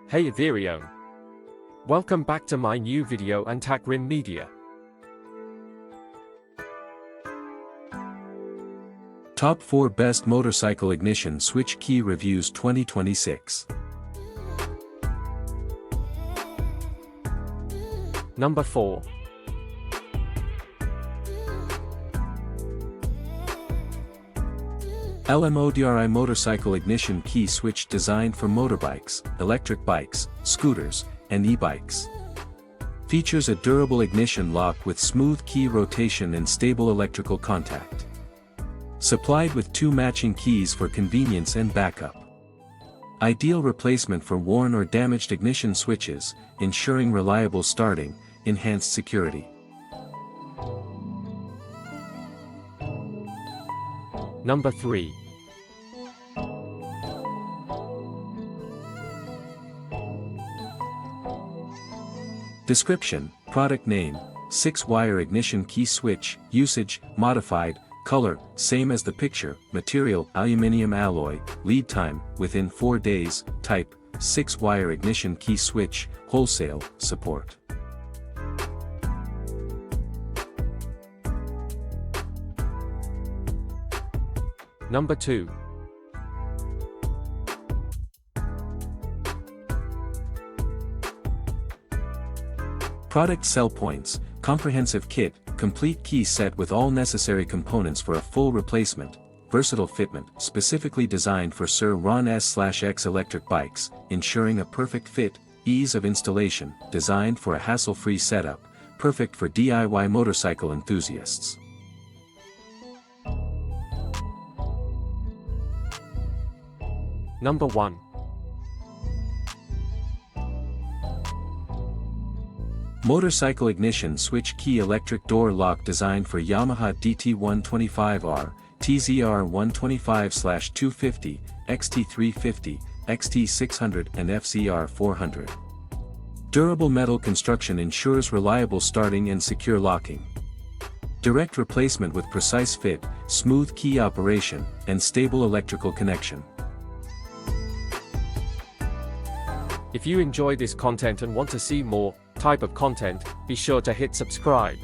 Hey Virion. Welcome back to my new video and Takrim Media. Top 4 Best Motorcycle Ignition Switch Key Reviews 2026. Number 4. LMODRI Motorcycle Ignition Key Switch designed for motorbikes, electric bikes, scooters, and e-bikes. Features a durable ignition lock with smooth key rotation and stable electrical contact. Supplied with 2 matching keys for convenience and backup. Ideal replacement for worn or damaged ignition switches, ensuring reliable starting, enhanced security. Number 3. Description: Product name, 6-wire ignition key switch, usage, modified, color, same as the picture, material, aluminum alloy, lead time, within 4 days, type, 6-wire ignition key switch, wholesale, support. Number 2. Product sell points: comprehensive kit, complete key set with all necessary components for a full replacement, versatile fitment, specifically designed for Sir Ron S/X electric bikes, ensuring a perfect fit, ease of installation, designed for a hassle-free setup, perfect for DIY motorcycle enthusiasts. Number 1. Motorcycle Ignition Switch Key Electric Door Lock designed for Yamaha DT125R, TZR125/250, XT350, XT600 and FZR400. Durable metal construction ensures reliable starting and secure locking. Direct replacement with precise fit, smooth key operation, and stable electrical connection. If you enjoy this content and want to see more type of content, be sure to hit subscribe.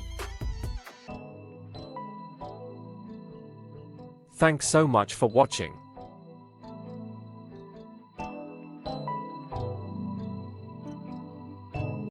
Thanks so much for watching.